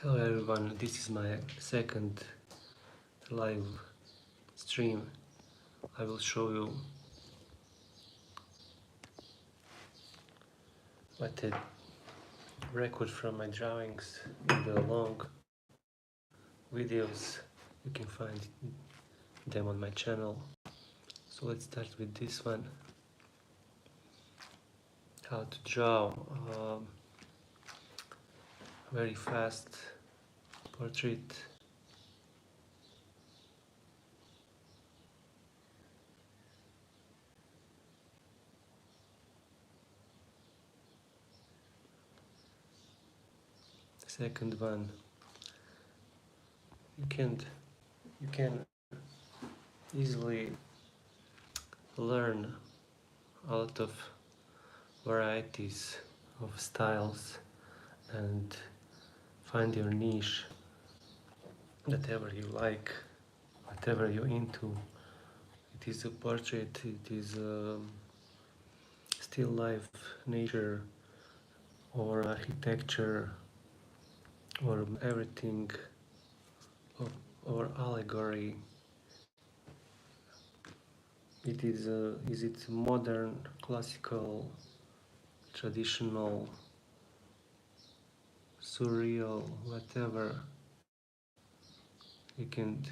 Hello everyone, this is my second live stream. I will show you what I record from my drawings in the long videos. You can find them on my channel. So let's start with this one. How to draw very fast portrait. Second one, you can easily learn a lot of varieties of styles and find your niche, whatever you like, whatever you're into. It is a portrait, it is still life, nature, or architecture, or everything, or allegory. Is it modern, classical, traditional, surreal, whatever. You can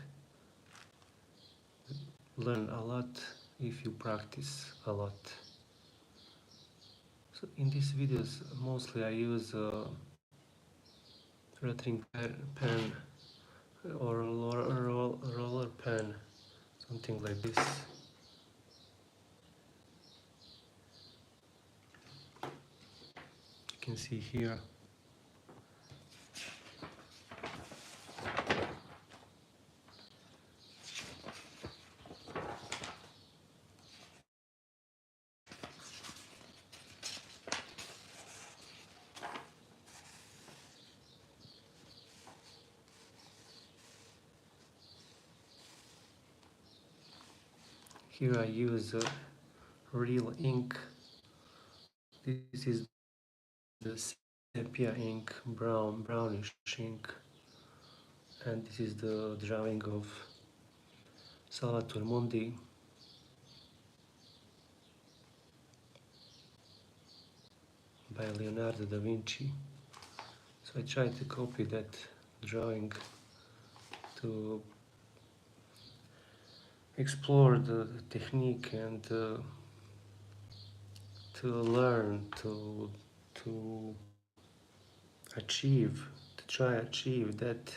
learn a lot if you practice a lot. So in these videos, mostly I use lettering pen or roller pen, something like this. You can see here. Here I use real ink. This is the sepia ink, brownish ink, and this is the drawing of Salvator Mundi. By Leonardo da Vinci. So I tried to copy that drawing to explore the technique and to learn to try achieve that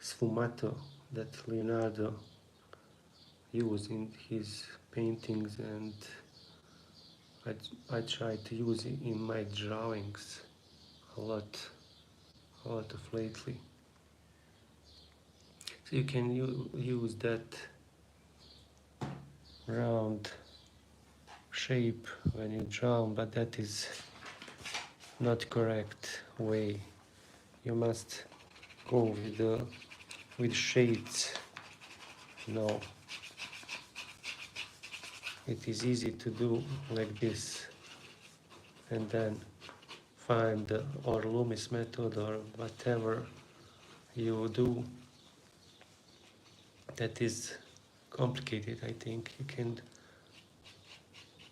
sfumato that Leonardo used in his paintings, and I try to use it in my drawings a lot of lately. So you can use that round shape when you draw, but that is not correct way. You must go with shades. No, it is easy to do like this, and then find the or Loomis method or whatever you do. That is complicated. I think you can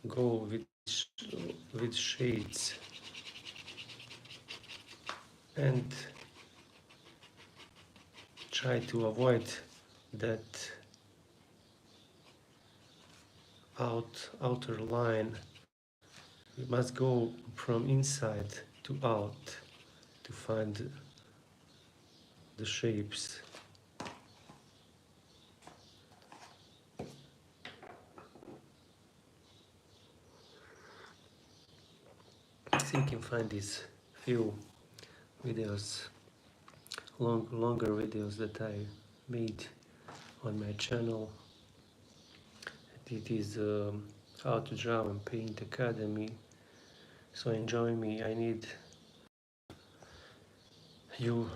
go with shades and try to avoid that outer line. You must go from inside to out to find the shapes. So you can find these few videos, longer videos that I made on my channel. It is how to draw and paint academy. So enjoy me. I need you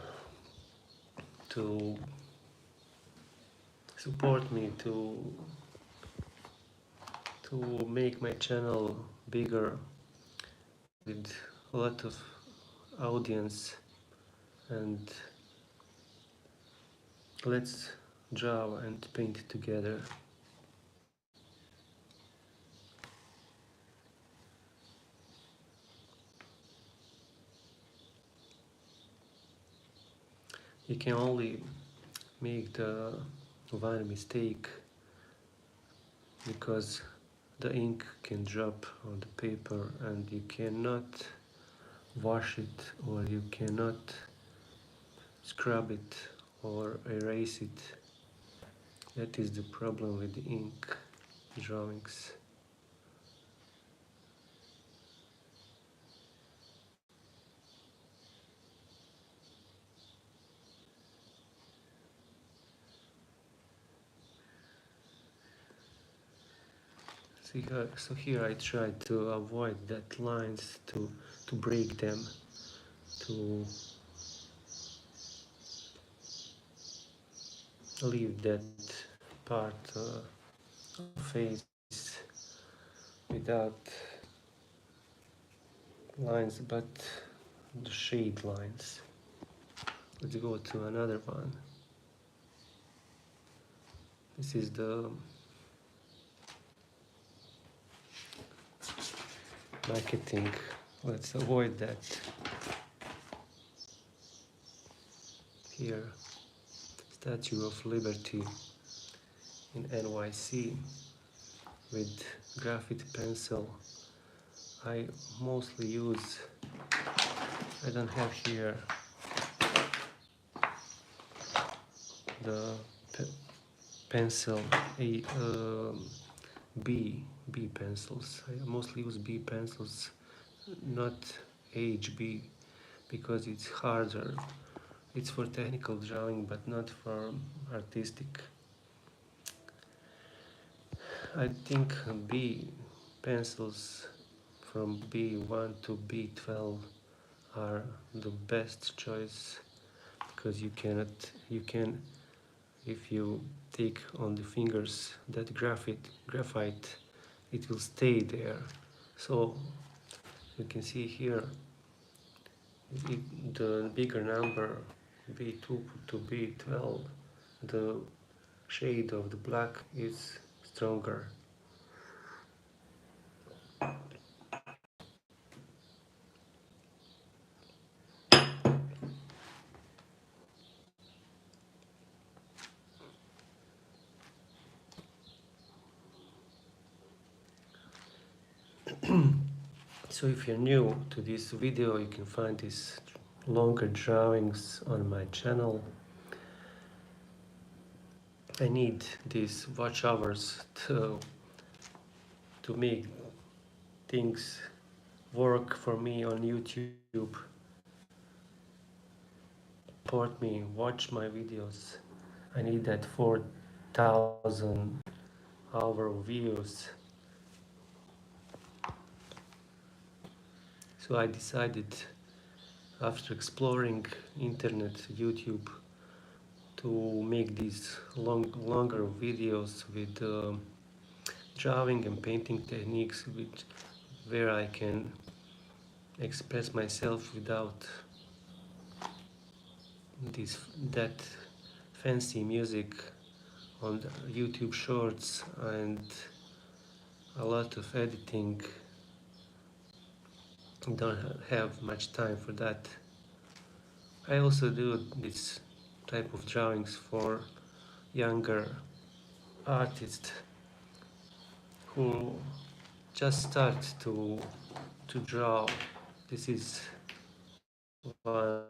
to support me to make my channel bigger with a lot of audience and let's draw and paint together. You can only make the one mistake because the ink can drop on the paper and you cannot wash it, or you cannot scrub it or erase it. That is the problem with the ink drawings. So here I try to avoid that lines, to break them, to leave that part of face without lines, but the shade lines. Let's go to another one. This is the marketing. Let's avoid that. Here, Statue of Liberty in NYC with graphite pencil. I mostly use, I don't have here the pencil, B pencils. I mostly use B pencils, not HB, because it's harder. It's for technical drawing, but not for artistic. I think B pencils from B1 to B12 are the best choice, because you can, if you take on the fingers that graphite, it will stay there. So you can see here, the bigger number, B2 to B12, the shade of the black is stronger. So if you're new to this video, you can find these longer drawings on my channel. I need these watch hours to make things work for me on YouTube. Support me, watch my videos. I need that 4,000 hour views. So I decided, after exploring internet, YouTube, to make these longer videos with drawing and painting techniques, where I can express myself without that fancy music on the YouTube Shorts and a lot of editing. Don't have much time for that. I also do this type of drawings for younger artists who just start to draw. This is one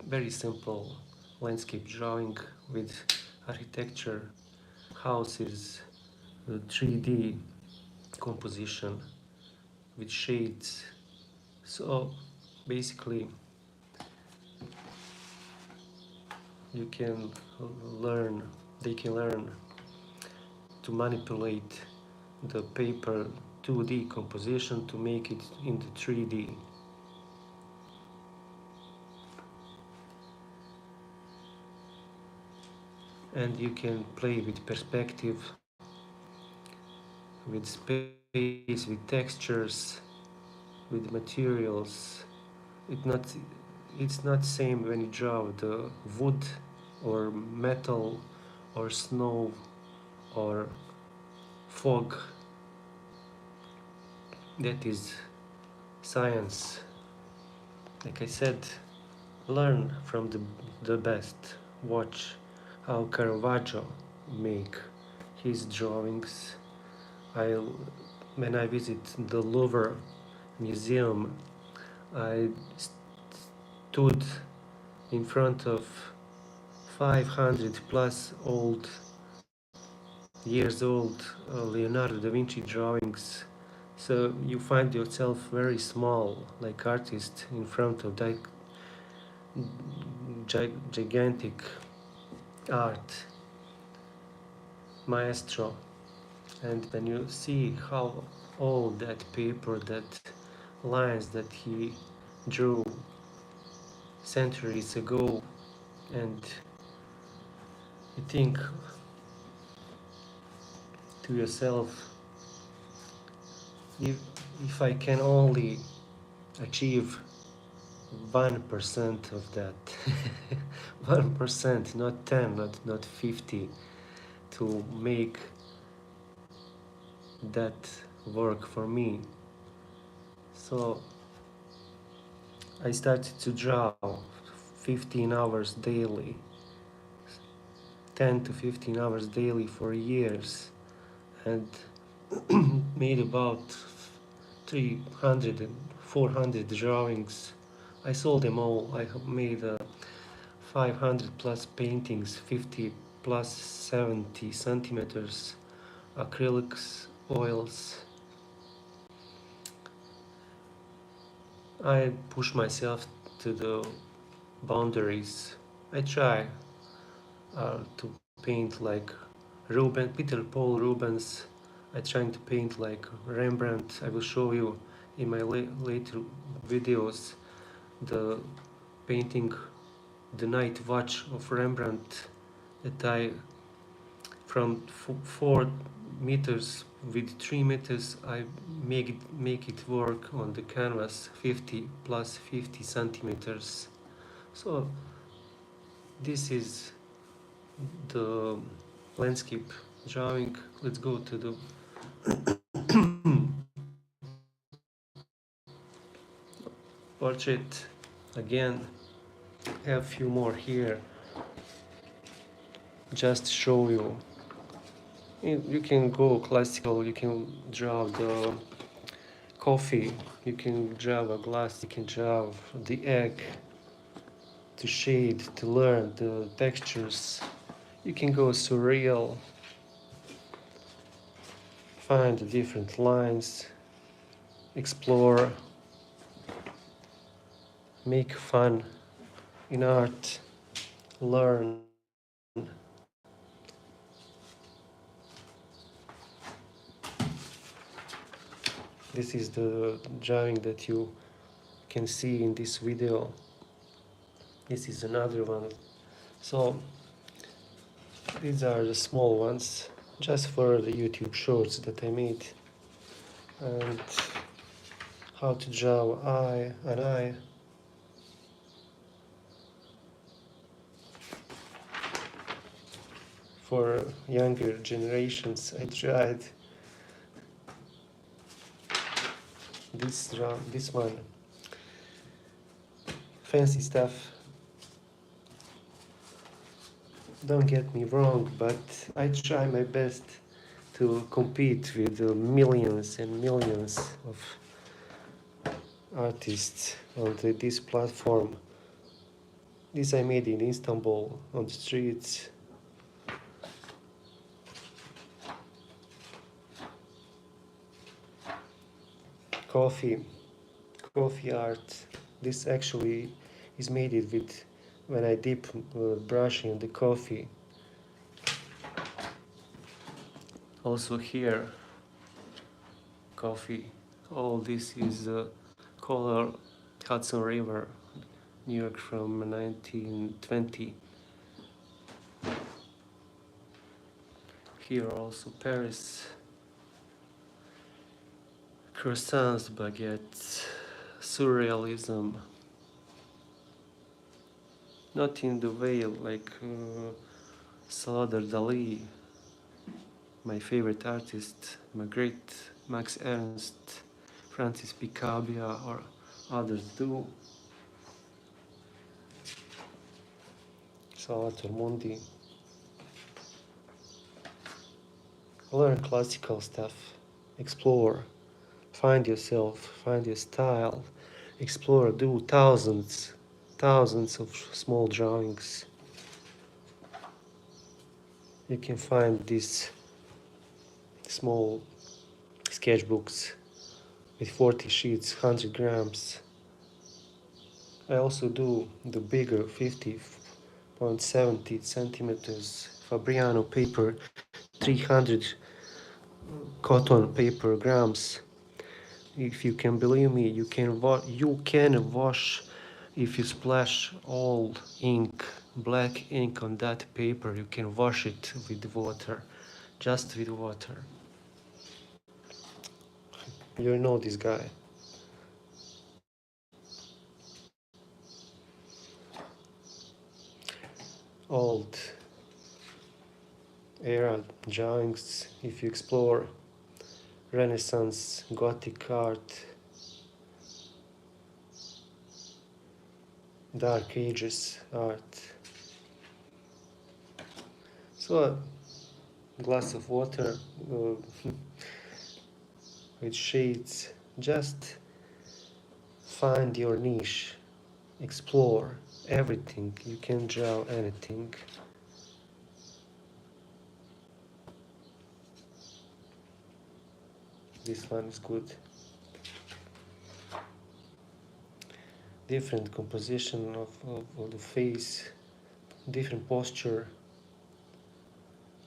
very simple landscape drawing with architecture, houses, 3D composition with shades. So basically they can learn to manipulate the paper 2D composition to make it into 3D. And you can play with perspective, with space, with textures, with materials. it's not same when you draw the wood or metal or snow or fog. That is science. Like I said, learn from the best. Watch how Caravaggio make his drawings. I, when I visit the Louvre Museum, I stood in front of 500 plus years old Leonardo da Vinci drawings. So you find yourself very small, like artist, in front of that gigantic art maestro. And when you see how all that paper, that lines that he drew centuries ago, and you think to yourself, if I can only achieve 1% of that, 1%, not 10, not 50, to make that work for me. So I started to draw 15 hours daily, 10 to 15 hours daily for years, and made about 300 and 400 drawings. I sold them all. I made 500 plus paintings, 50 plus 70 centimeters, acrylics, oils. I push myself to the boundaries. I try to paint like Peter Paul Rubens. I trying to paint like Rembrandt. I will show you in my later videos the painting The Night Watch of Rembrandt that I from 4 meters with 3 meters I make it work on the canvas 50 plus 50 centimeters. So this is the landscape drawing. Let's go to the portrait again. I have a few more here just to show you. You can go classical, you can draw the coffee, you can draw a glass, you can draw the egg, to shade, to learn the textures. You can go surreal, find the different lines, explore, make fun in art, learn. This is the drawing that you can see in this video. This is another one. So these are the small ones, just for the YouTube shorts that I made. And how to draw an eye. For younger generations, I tried this one. Fancy stuff. Don't get me wrong, but I try my best to compete with the millions and millions of artists on this platform. This I made in Istanbul on the streets. Coffee art. This actually is made it with when I dip brush in the coffee. Also here, coffee. All this is color Hudson River, New York from 1920. Here also Paris. Croissants, baguettes, surrealism. not in the way like Salvador Dali, my favorite artist, Magritte, Max Ernst, Francis Picabia, or others do. Salvatore Mundi. Learn classical stuff. Explore. Find yourself. Find your style. Explore. Do thousands of small drawings. You can find these small sketchbooks with 40 sheets, 100 grams. I also do the bigger 50.70 centimeters Fabriano paper, 300 cotton paper grams. If you can believe me, you can wash. If you splash old ink, black ink on that paper, you can wash it with water, just with water. You know this guy. Old era drawings, if you explore Renaissance, Gothic art, Dark Ages art. So a glass of water with shades, just find your niche, explore everything, you can draw anything. This one is good. Different composition of the face, different posture.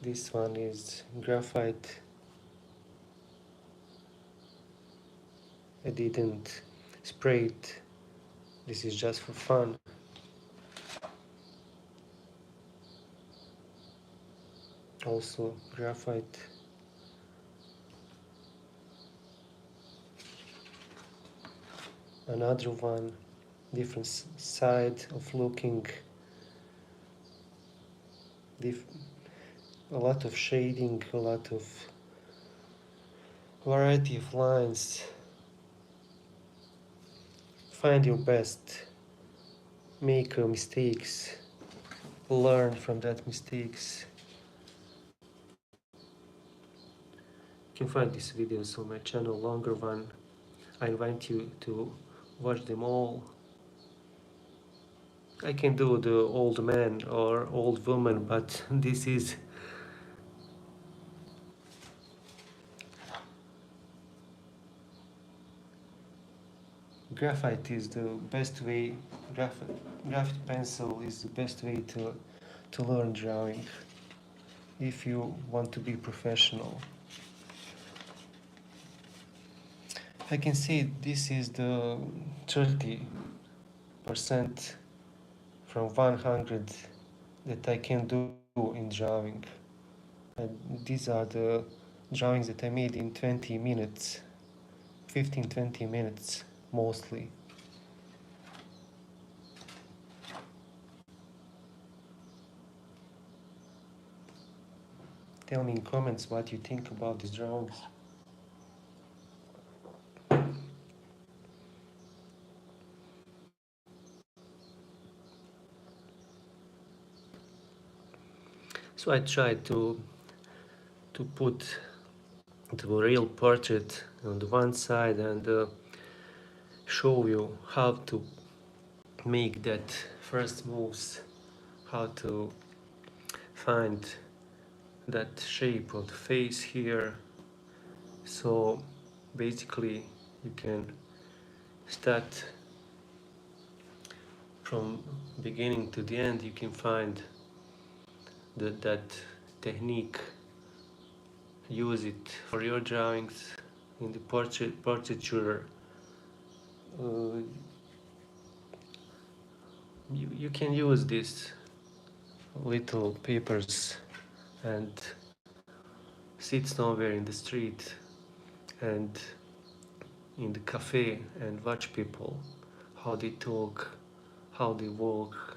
This one is graphite. I didn't spray it. This is just for fun. Also graphite. Another one, different side of looking. A lot of shading, a lot of variety of lines. Find your best. Make mistakes. Learn from that mistakes. You can find these videos on my channel, longer one. I invite you to watch them all. I can do the old man or old woman, but this is graphite is the best way. Graphite pencil is the best way to learn drawing if you want to be professional. I can see this is the 30% from 100 that I can do in drawing. And these are the drawings that I made in 20 minutes, 15-20 minutes mostly. Tell me in comments what you think about these drawings. So I tried to put the real portrait on the one side and show you how to make that first moves, how to find that shape of the face here. So basically you can start from beginning to the end. You can find that technique, use it for your drawings in the portraiture. You can use these little papers and sit somewhere in the street and in the cafe and watch people, how they talk, how they walk,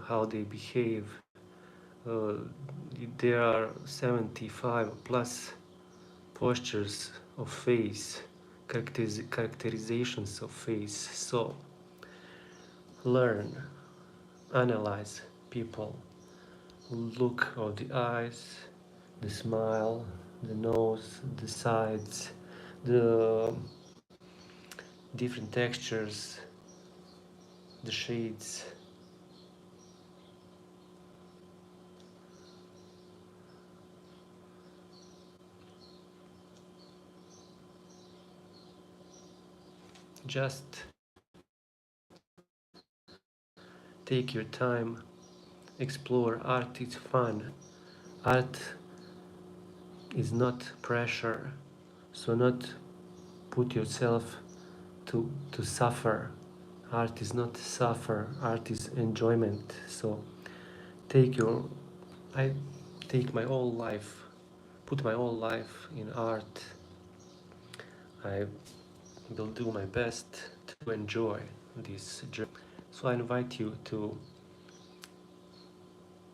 how they behave. Uh, there are 75 plus postures of face, characterizations of face. So learn, analyze people, look of the eyes, the smile, the nose, the sides, the different textures, the shades. Just take your time, explore. Art is fun. Art is not pressure. So not put yourself to suffer. Art is not suffer. Art is enjoyment. So take your I take my whole life, put my whole life in art. I will do my best to enjoy this journey. So I invite you to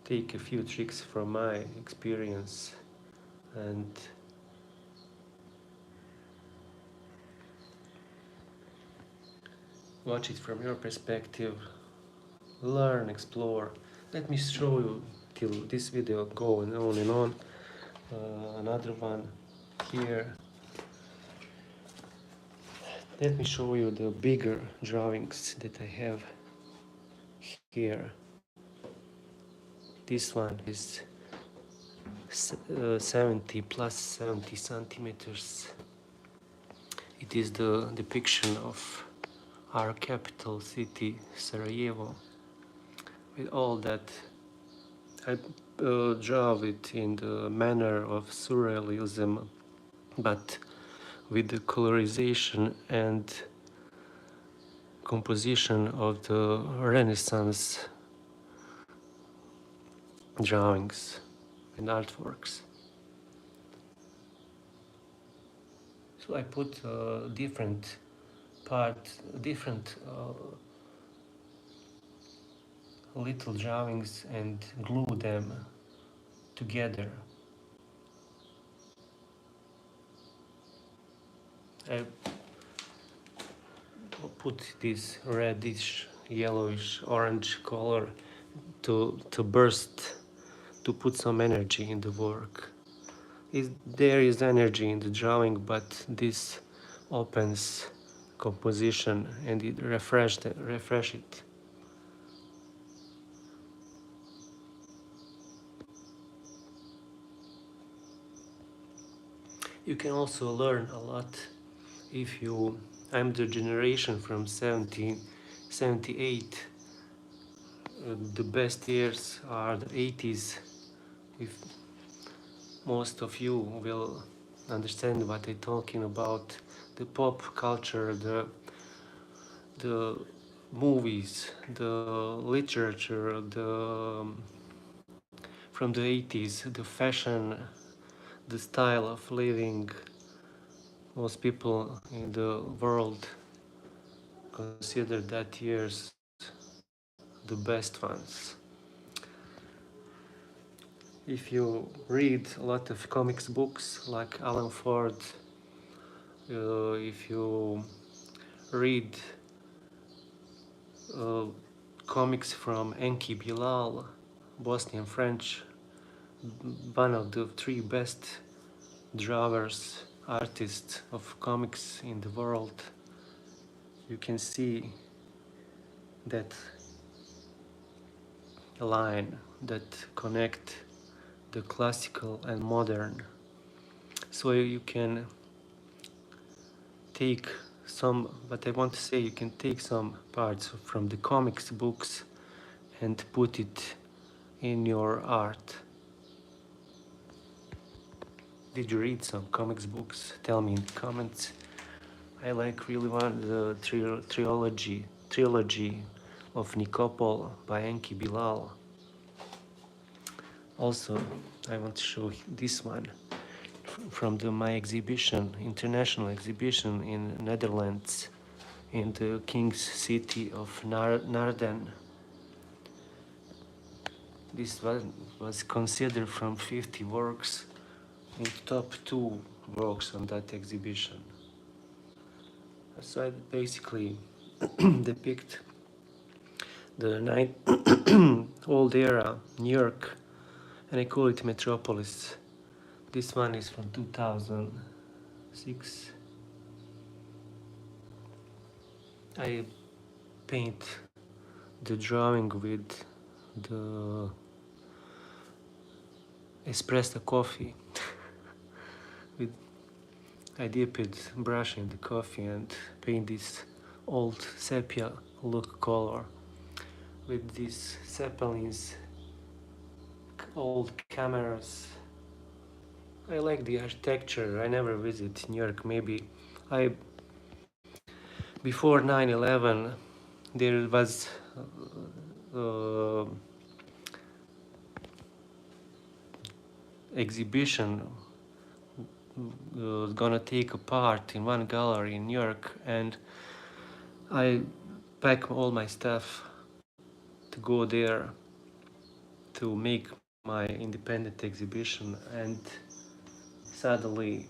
take a few tricks from my experience and watch it from your perspective. Learn, explore. Let me show you till this video going on and on. Another one here. Let me show you the bigger drawings that I have here. This one is 70 plus 70 centimeters. It is the depiction of our capital city, Sarajevo. With all that, I draw it in the manner of surrealism, but with the colorization and composition of the Renaissance drawings and artworks. So I put different little drawings and glue them together. I put this reddish, yellowish, orange color to burst, to put some energy in the work. There is energy in the drawing, but this opens composition and it refresh it. You can also learn a lot if you. I'm the generation from 1978. The best years are the 80s. If most of you will understand what I'm talking about, the pop culture, the movies, the literature, the from the 80s, the fashion, the style of living. Most people in the world consider that years the best ones. If you read a lot of comics books like Alan Ford, if you read uh, comics from Enki Bilal, Bosnian French, one of the three best drawers, artists of comics in the world, you can see that line that connect the classical and modern. So you can take some, what I want to say, you can take some parts from the comics books and put it in your art. Did you read some comics books? Tell me in the comments. I like really one the trilogy of Nikopol by Enki Bilal. Also, I want to show this one from my exhibition, international exhibition in Netherlands, in the King's city of Naarden. This was considered from 50 works in top 2 works on that exhibition. So I basically depict the old era New York, and I call it Metropolis. This one is from 2006. I paint the drawing with the espresso coffee. with I dip it brush in the coffee and paint this old sepia look color with these zeppelins, old cameras. I like the architecture. I never visit New York. Maybe I before 9/11 there was uh, exhibition gonna take a part in one gallery in New York, and I pack all my stuff to go there to make my independent exhibition, and suddenly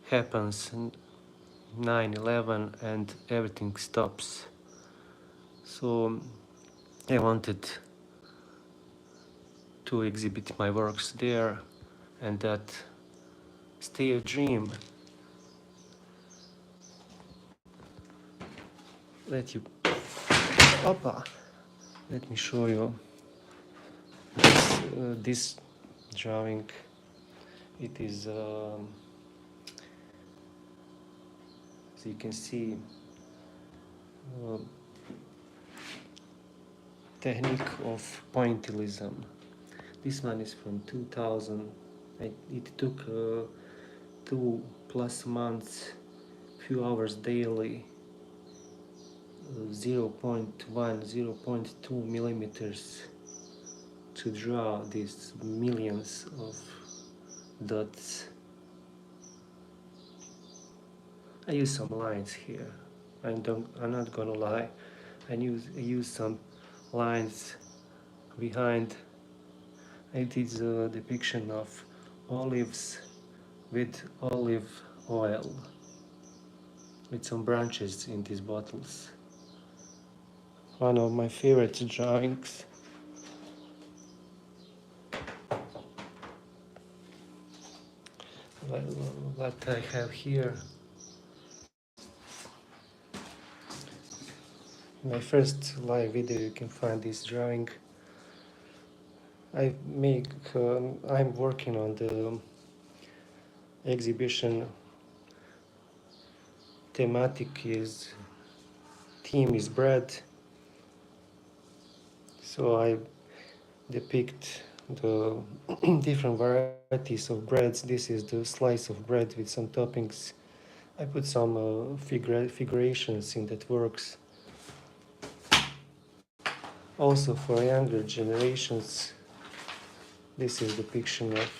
happens 9/11 and everything stops. So I wanted to exhibit my works there, and that stay a dream. Let me show you this drawing. It is so you can see technique of pointillism. This one is from 2000. It took 2+ months, few hours daily, 0.1, 0.2 millimeters to draw these millions of dots. I use some lines here. I'm not gonna lie. I use some lines behind. It is a depiction of olives with olive oil, with some branches in these bottles. One of my favorite drawings. What I have here. In my first live video you can find this drawing. I'm working on the exhibition. Theme is bread. So I depict the different varieties of breads. This is the slice of bread with some toppings. I put some figurations in that works. Also for younger generations, this is depiction of,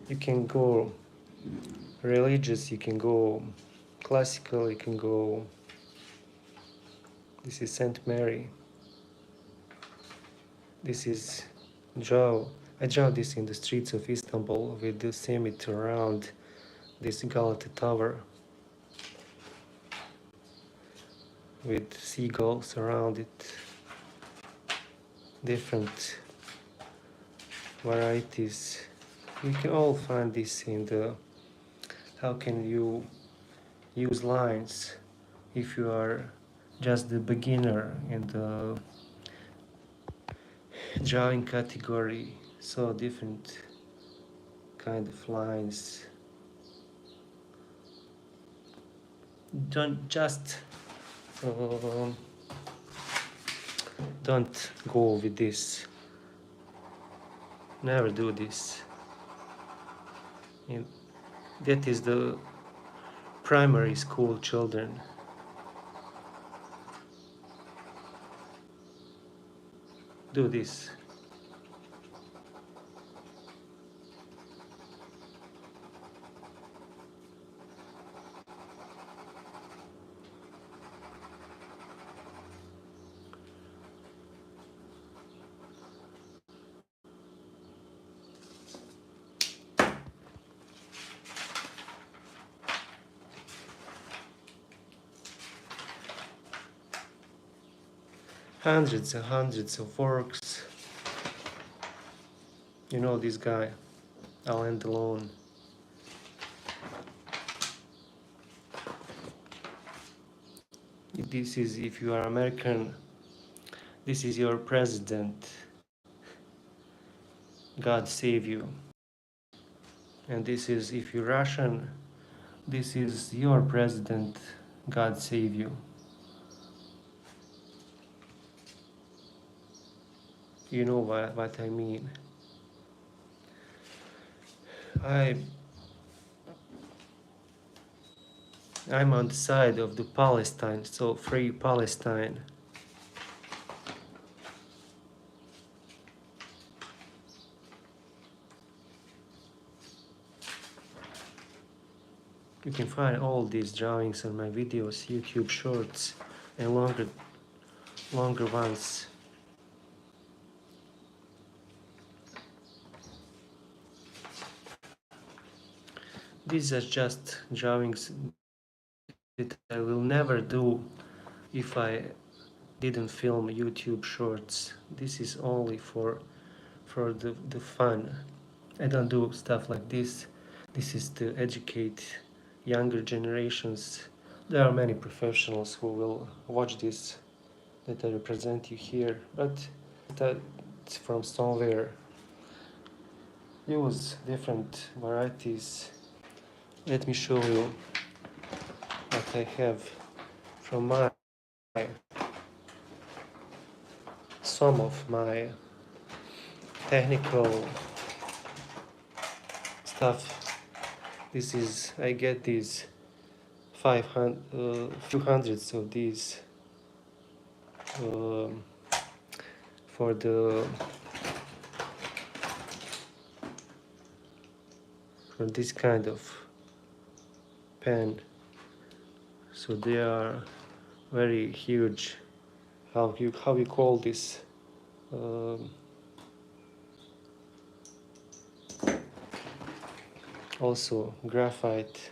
you can go religious, you can go classical, you can go, this is Saint Mary. This is I draw this in the streets of Istanbul with the summit around this Galata Tower with seagulls around it, different varieties. You can all find this in the how can you use lines if you are just the beginner in the drawing category. So different kind of lines. Don't just don't go with this. Never do this. That is the primary school children. Do this. hundreds and hundreds of works. You know this guy, Alain Delon. This is, if you are American, this is your president. God save you. And this is, if you're Russian, this is your president. God save you. You know what I mean. I'm on the side of the Palestine, so free Palestine. You can find all these drawings on my videos, YouTube shorts, and longer ones. These are just drawings that I will never do if I didn't film YouTube shorts. This is only for the fun. I don't do stuff like this. This is to educate younger generations. There are many professionals who will watch this that I represent you here, but that's from somewhere. Use different varieties. Let me show you what I have from some of my technical stuff. This is, I get these 500, few hundreds of these for this kind of pen. So they are very huge. How you call this? Also graphite.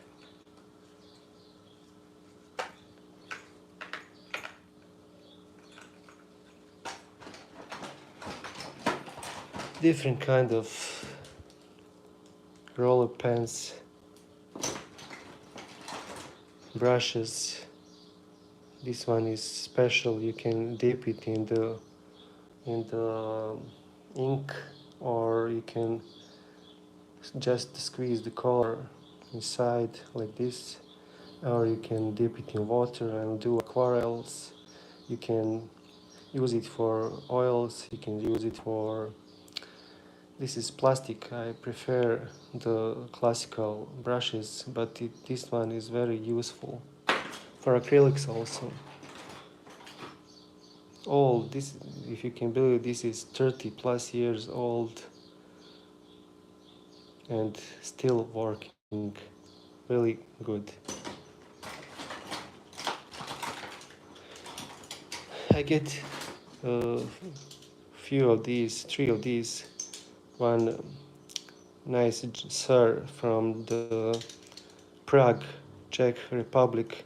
Different kind of roller pens, brushes. This one is special. You can dip it in the ink, or you can just squeeze the color inside like this, or you can dip it in water and do aquarels. You can use it for oils. You can use it for, this is plastic. I prefer the classical brushes, but this one is very useful for acrylics also. All this, if you can believe, this is 30 plus years old and still working really good. I get a few of these, 3 of these. One nice sir from the Prague, Czech Republic,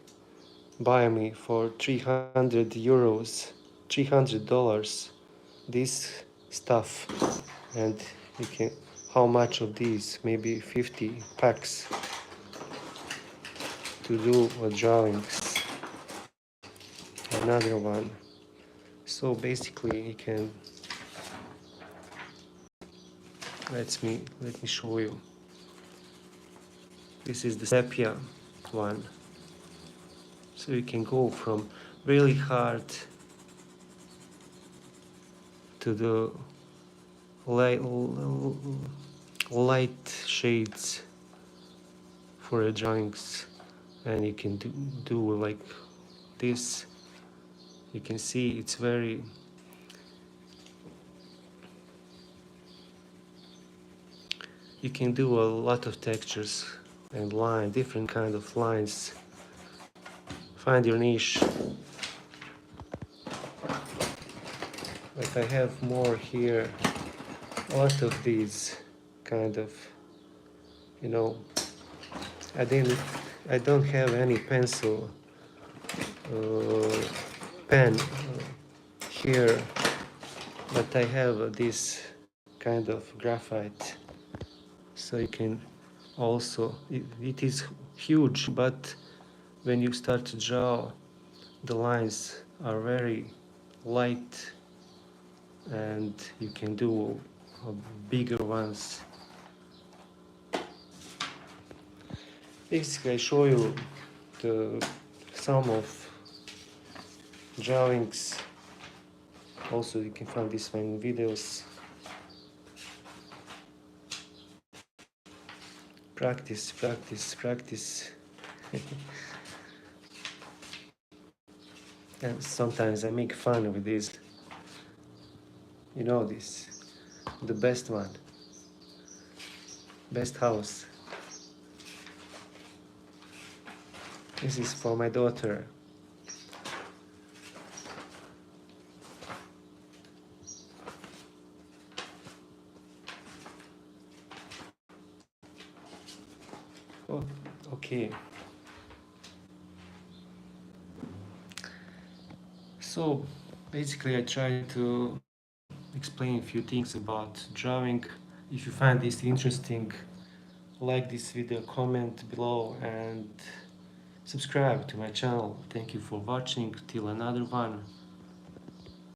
buy me for 300 euros, $300, this stuff. And you can, how much of these? Maybe 50 packs to do drawings. Another one. So basically you can, let me show you. This is the sepia one. So you can go from really hard to the light shades for drawings, and you can do like this. You can see it's very, you can do a lot of textures and line, different kind of lines. Find your niche. But I have more here, a lot of these kind of, you know, I don't have any pencil pen here, but I have this kind of graphite, so you can also, it is huge, but when you start to draw, the lines are very light and you can do bigger ones. Basically, I show you some of drawings. Also, you can find this one in videos. Practice, practice, practice. And sometimes I make fun with this. You know this, the best one, best house. This is for my daughter. Oh, okay. So basically I try to explain a few things about drawing. If you find this interesting, like this video, comment below and subscribe to my channel. Thank you for watching. Till another one.